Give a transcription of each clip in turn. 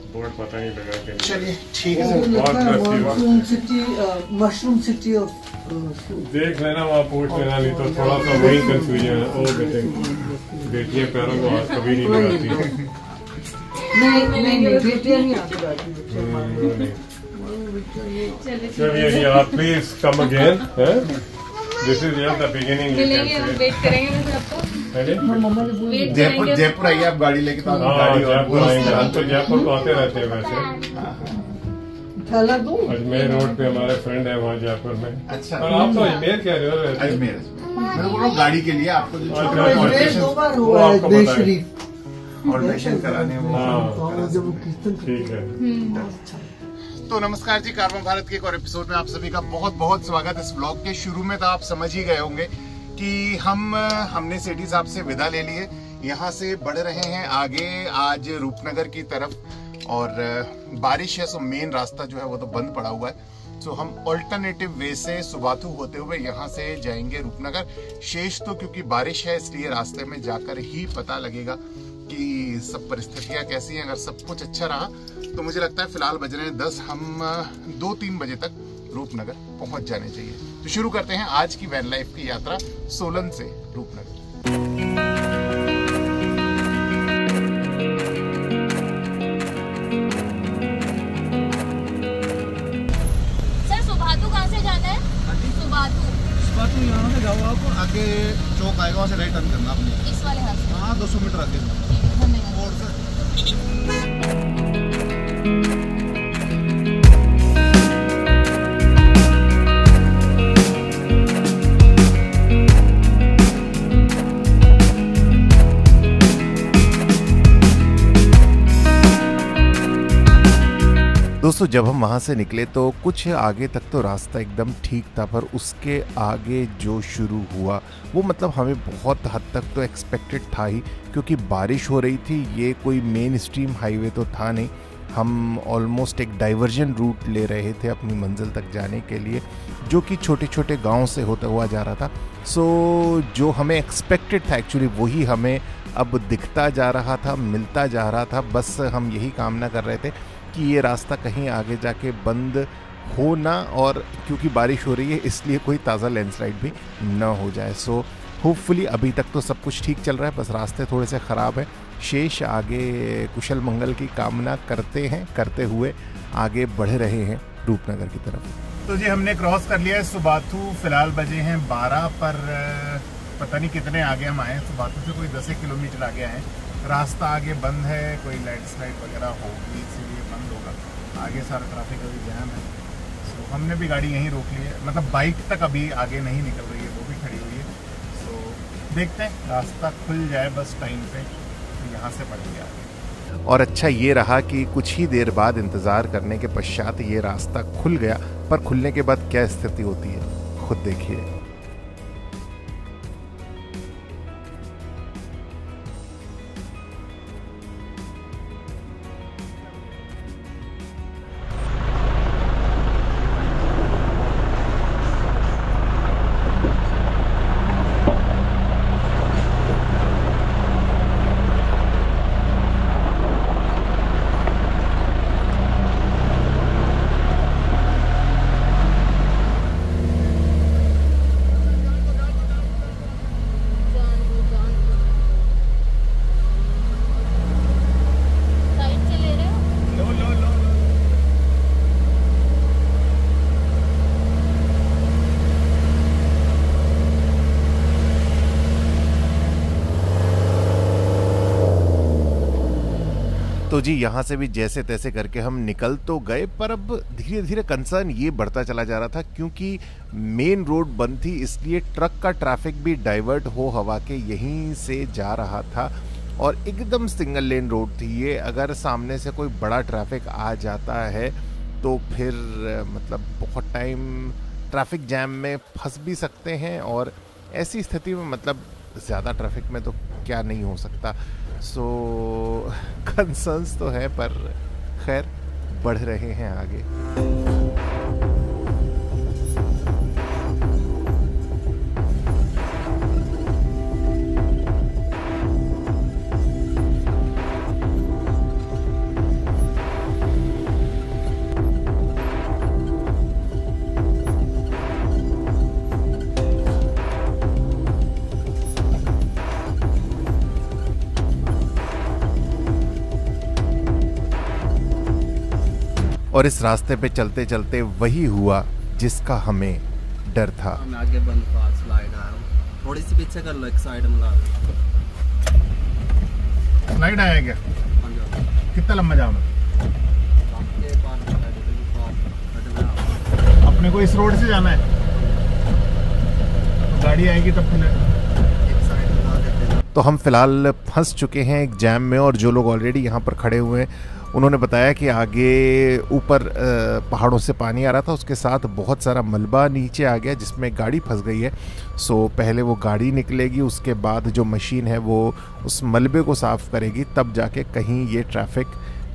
Board पता नहीं लगा कि चलिए ठीक है। मशरूम सिटी ऑफ देख लेना वहाँ पूछ लेना, नहीं तो थोड़ा सा वही कंफ्यूजन है। ओ बेटे, बेटियाँ पैरों को हाथ कभी नहीं लगाती। नहीं बेटियां नहीं आती। चलिए आप please come again. This is just the beginning. Wait करेंगे आपको। जयपुर आइए आप गाड़ी लेके, तो हाँ जयपुर आएंगे हम तो। जयपुर तो आते रहते हैं वैसे। अजमेर रोड पे हमारे फ्रेंड है वहाँ जयपुर में। अच्छा, और आप तो अजमेर कह रहे हो? अजमेर मैं बोल रहा हूँ गाड़ी के लिए आपको जो ऑल्ट्रेशन कराने। ठीक है। तो नमस्कार जी, कारवां भारत के एक और एपिसोड में आप सभी का बहुत बहुत स्वागत। इस ब्लॉग के शुरू में तो आप समझ ही गए होंगे कि हमने सेठी साहब से विदा ले लिए। यहाँ से बढ़ रहे हैं आगे आज रूपनगर की तरफ, और बारिश है सो मेन रास्ता जो है वो तो बंद पड़ा हुआ है। सो हम ऑल्टरनेटिव वे से सुबाथू होते हुए यहाँ से जाएंगे रूपनगर। शेष तो क्योंकि बारिश है इसलिए रास्ते में जाकर ही पता लगेगा कि सब परिस्थितियाँ कैसी हैं। अगर सब कुछ अच्छा रहा तो मुझे लगता है फिलहाल बज रहे हैं 10, हम 2-3 बजे तक रूपनगर पहुंच जाने चाहिए। तो शुरू करते हैं आज की वैन लाइफ की यात्रा सोलन से रूपनगर। सर सुबाथू कहाँ से जाना है? सुबाथू यहाँ से जाओ आप, आगे चौक आएगा वहाँ से राइट टर्न करना आपने, इस वाले हाथ से। हाँ 200 मीटर आगे। धन्यवाद। और सर दोस्तों, जब हम वहाँ से निकले तो कुछ आगे तक तो रास्ता एकदम ठीक था, पर उसके आगे जो शुरू हुआ वो मतलब हमें बहुत हद तक तो एक्सपेक्टेड था ही, क्योंकि बारिश हो रही थी। ये कोई मेन स्ट्रीम हाईवे तो था नहीं, हम ऑलमोस्ट एक डाइवर्जन रूट ले रहे थे अपनी मंजिल तक जाने के लिए, जो कि छोटे छोटे गांव से होता हुआ जा रहा था। सो जो हमें एक्सपेक्टेड था एक्चुअली वही हमें अब दिखता जा रहा था, मिलता जा रहा था। बस हम यही कामना कर रहे थे कि ये रास्ता कहीं आगे जाके बंद हो ना, और क्योंकि बारिश हो रही है इसलिए कोई ताज़ा लैंडस्लाइड भी ना हो जाए। सो होपफुली अभी तक तो सब कुछ ठीक चल रहा है, बस रास्ते थोड़े से ख़राब हैं। शेष आगे कुशल मंगल की कामना करते हुए आगे बढ़ रहे हैं रूपनगर की तरफ। तो जी हमने क्रॉस कर लिया है सुबाथू। फिलहाल बजे हैं 12, पर पता नहीं कितने आगे हम आए। सुबाथू से कोई 10 किलोमीटर आगे आए। रास्ता आगे बंद है, कोई लैंडस्लाइड वगैरह होगी इसीलिए बंद होगा। आगे सारा ट्रैफिक अभी जैम है। सो हमने भी गाड़ी यहीं रोक ली है, मतलब बाइक तक अभी आगे नहीं निकल रही है, वो भी खड़ी हुई है। सो देखते हैं रास्ता खुल जाए बस टाइम पे, तो यहाँ से बढ़ेंगे आगे। और अच्छा ये रहा कि कुछ ही देर बाद इंतज़ार करने के पश्चात ये रास्ता खुल गया, पर खुलने के बाद क्या स्थिति होती है खुद देखिए। तो जी यहाँ से भी जैसे तैसे करके हम निकल तो गए, पर अब धीरे धीरे कंसर्न ये बढ़ता चला जा रहा था, क्योंकि मेन रोड बंद थी इसलिए ट्रक का ट्रैफिक भी डाइवर्ट हो हवा के यहीं से जा रहा था, और एकदम सिंगल लेन रोड थी ये। अगर सामने से कोई बड़ा ट्रैफिक आ जाता है तो फिर मतलब बहुत टाइम ट्रैफिक जैम में फंस भी सकते हैं, और ऐसी स्थिति में मतलब ज़्यादा ट्रैफिक में तो क्या नहीं हो सकता। सो कंसर्न्स तो है, पर खैर बढ़ रहे हैं आगे। और इस रास्ते पे चलते चलते वही हुआ जिसका हमें डर था। मैं आगे बंद पास स्लाइड आया हूं, थोड़ी सी पीछे कर लो, एक साइड मिला लो। स्लाइड आया क्या? कितना लंबा जाम है? अपने को इस रोड से जाना है, गाड़ी आएगी तब फिर। तो हम फिलहाल फंस चुके हैं एक जैम में, और जो लोग ऑलरेडी यहाँ पर खड़े हुए हैं उन्होंने बताया कि आगे ऊपर पहाड़ों से पानी आ रहा था, उसके साथ बहुत सारा मलबा नीचे आ गया जिसमें गाड़ी फंस गई है। सो पहले वो गाड़ी निकलेगी, उसके बाद जो मशीन है वो उस मलबे को साफ़ करेगी, तब जाके कहीं ये ट्रैफिक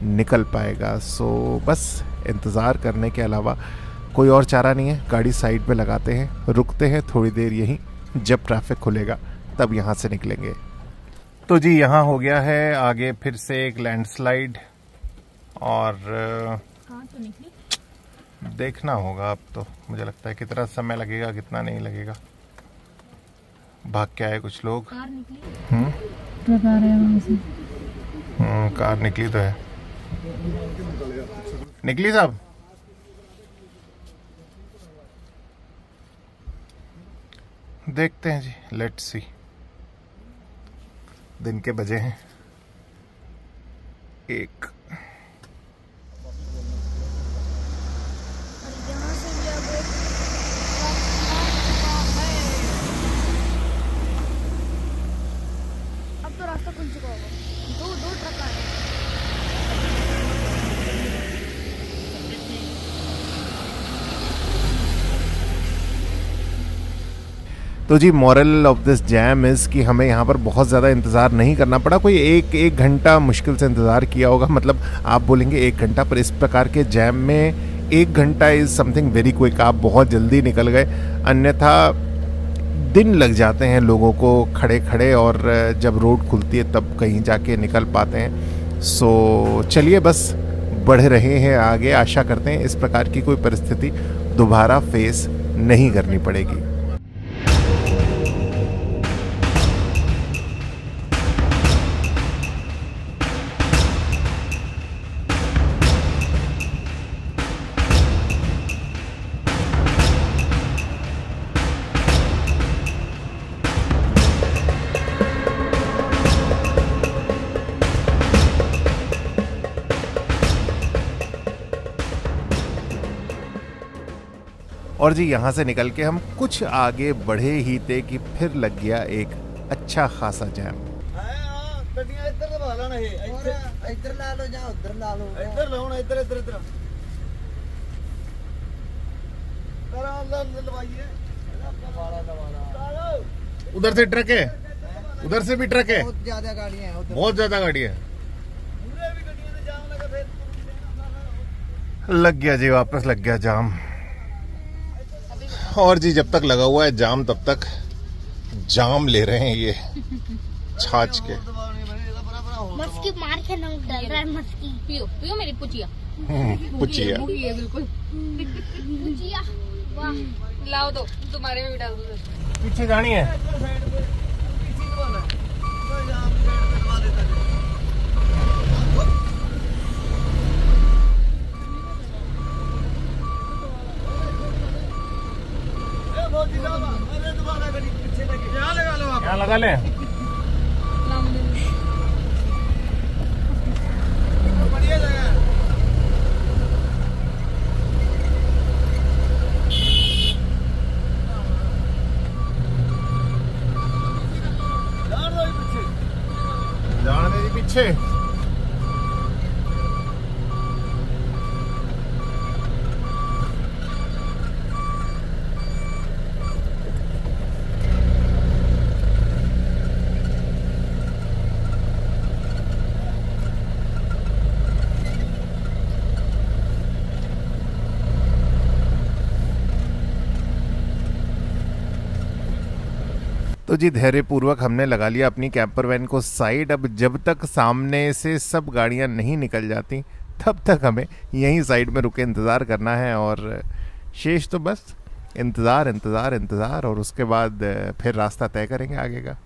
निकल पाएगा। सो बस इंतज़ार करने के अलावा कोई और चारा नहीं है। गाड़ी साइड पे लगाते हैं, रुकते हैं थोड़ी देर यहीं, जब ट्रैफिक खुलेगा तब यहाँ से निकलेंगे। तो जी यहाँ हो गया है आगे फिर से एक लैंडस्लाइड, और तो निकली देखना होगा अब। तो मुझे लगता है कितना समय लगेगा कितना नहीं लगेगा। भाग के आए कुछ लोग। कार निकली, कार निकली तो है। निकली साहब? देखते हैं जी, लेट्स सी। दिन के बजे हैं 1। अब तो रास्ता खुल चुका होगा, दो ट्रक आ रहे हैं। तो जी moral of this gem is कि हमें यहाँ पर बहुत ज़्यादा इंतज़ार नहीं करना पड़ा। कोई एक घंटा मुश्किल से इंतज़ार किया होगा, मतलब आप बोलेंगे 1 घंटा, पर इस प्रकार के जैम में 1 घंटा इज़ समथिंग वेरी क्विक। आप बहुत जल्दी निकल गए, अन्यथा दिन लग जाते हैं लोगों को खड़े खड़े, और जब रोड खुलती है तब कहीं जाके निकल पाते हैं। सो चलिए बस बढ़ रहे हैं आगे, आशा करते हैं इस प्रकार की कोई परिस्थिति दोबारा फेस नहीं करनी पड़ेगी। और जी यहाँ से निकल के हम कुछ आगे बढ़े ही थे कि फिर लग गया एक अच्छा खासा जैम। उधर से ट्रक है, उधर से भी ट्रक है, बहुत ज्यादा गाड़ियां हैं, बहुत ज्यादा गाड़ी है। लग गया जी, वापस लग गया जाम। और जी जब तक लगा हुआ है जाम तब तक जाम ले रहे हैं ये छाछ के। मस्की मार के नमक डाल रहा है, मस्की पियो पियो मेरी पुचिया। पुचिया बिल्कुल पुचिया, वाह लाओ दो, तुम्हारे में भी डाल दो। पीछे गाड़ी है। यहाँ लगा ले। बढ़िया जगह है। जाने दे पीछे। तो जी धैर्यपूर्वक हमने लगा लिया अपनी कैंपर वैन को साइड। अब जब तक सामने से सब गाड़ियां नहीं निकल जाती तब तक हमें यहीं साइड में रुके इंतज़ार करना है, और शेष तो बस इंतज़ार इंतज़ार इंतज़ार, और उसके बाद फिर रास्ता तय करेंगे आगे का।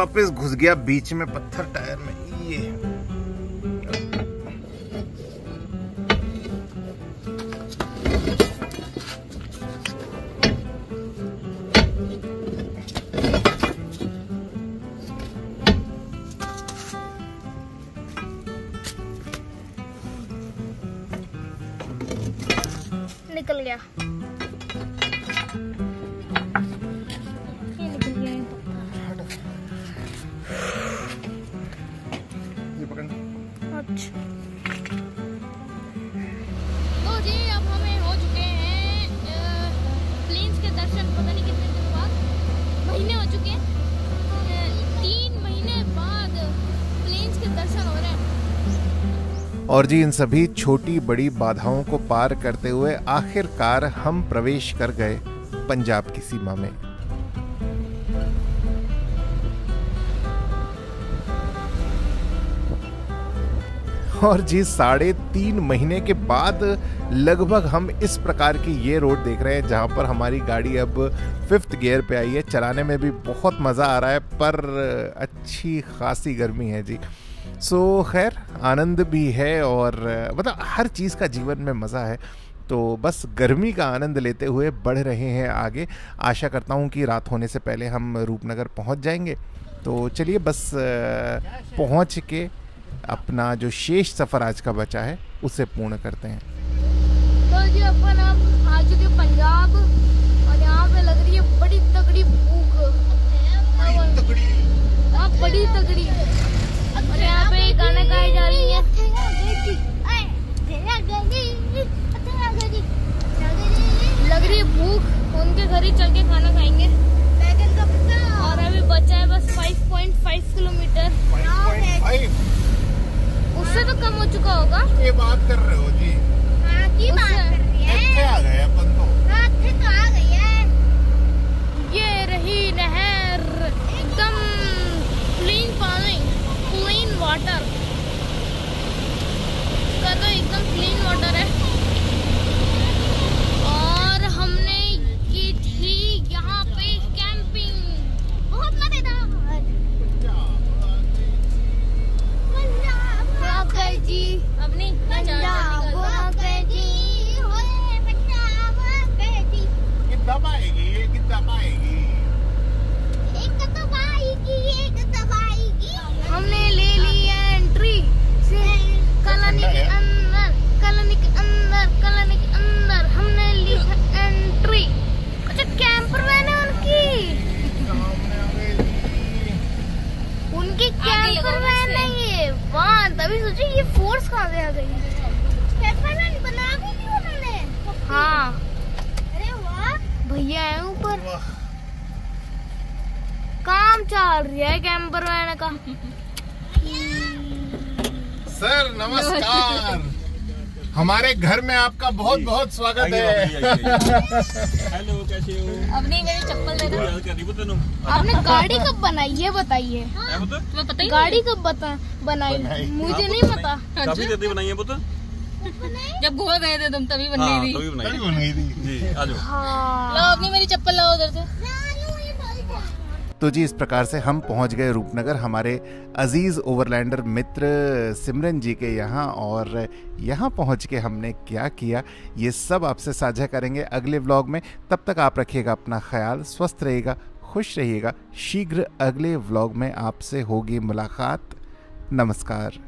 वापस घुस गया बीच में पत्थर टायर में। ये निकल गया, ये निकल गया। ये पकड़ना। अच्छा तो जी अब हमें हो चुके हैं प्लेन्स के दर्शन, पता नहीं कितने दिन बाद, महीने हो चुके हैं, 3 महीने बाद प्लेन्स के दर्शन हो रहे हैं। और जी इन सभी छोटी बड़ी बाधाओं को पार करते हुए आखिरकार हम प्रवेश कर गए पंजाब की सीमा में। और जी 3.5 महीने के बाद लगभग हम इस प्रकार की ये रोड देख रहे हैं जहां पर हमारी गाड़ी अब 5th गियर पे आई है। चलाने में भी बहुत मज़ा आ रहा है, पर अच्छी खासी गर्मी है जी। सो खैर आनंद भी है, और मतलब हर चीज़ का जीवन में मज़ा है। तो बस गर्मी का आनंद लेते हुए बढ़ रहे हैं आगे। आशा करता हूँ कि रात होने से पहले हम रूपनगर पहुँच जाएंगे। तो चलिए बस पहुँच के अपना जो शेष सफ़र आज का बचा है उसे पूर्ण करते हैं। तो जी अपन अब आ चुके पंजाब, और यहाँ पे लग रही है बड़ी तगड़ी भूख, बड़ी तगड़ी। और यहाँ पे गाना गाई जा रही है। लग रही है भूख, उनके घर ही चल के खाना खाएंगे। और अभी बचा है बस 5.5 किलोमीटर। 5.5 उससे तो कम हो चुका होगा। ये बात कर रहे हो जी? हाँ की बात कर रही है। आ गए अपन तो। तो आ गई है। ये रही नहर, एकदम क्लीन पानी, क्लीन वाटर। इसका तो एकदम क्लीन वाटर है। और हमने की थी यहाँ पे कैंपिंग, बहुत मजेदार। जी अब नहीं कितना पाएगी ये, कितना पाएगी? हमने ले ली है एंट्री से कॉलोनी के अंदर, कॉलोनी के अंदर, कॉलोनी के अंदर हमने ली है एंट्री। अच्छा कैंपर वैन है उनकी कैंपर वैन है ये। वाह, तभी सोची ये फोर्स कहाँ से आ गई। कैंपर वैन बना भी ली उन्होंने। हाँ अरे वाह, भैया है ऊपर, काम चल रहा है कैंपर वैन का। सर नमस्कार, हमारे घर में आपका बहुत बहुत स्वागत है। हेलो, कैसे हो? अब नहीं, मेरी चप्पल दे दो। आपने आपने गाड़ी कब बनाई है बताइए? तुम्हें पता ही गाड़ी कब बनाई? मुझे नहीं पता। काफी जल्दी बनाई है पुत्र। जब गोवा गए थे तुम तभी हाँ, थी। तभी बनाई थी जी। आ जाओ। हाँ। लो अपनी मेरी चप्पल लाओ उधर से। तो जी इस प्रकार से हम पहुंच गए रूपनगर हमारे अजीज़ ओवरलैंडर मित्र सिमरन जी के यहाँ। और यहाँ पहुंच के हमने क्या किया ये सब आपसे साझा करेंगे अगले व्लॉग में। तब तक आप रखिएगा अपना ख्याल, स्वस्थ रहिएगा, खुश रहिएगा। शीघ्र अगले व्लॉग में आपसे होगी मुलाकात। नमस्कार।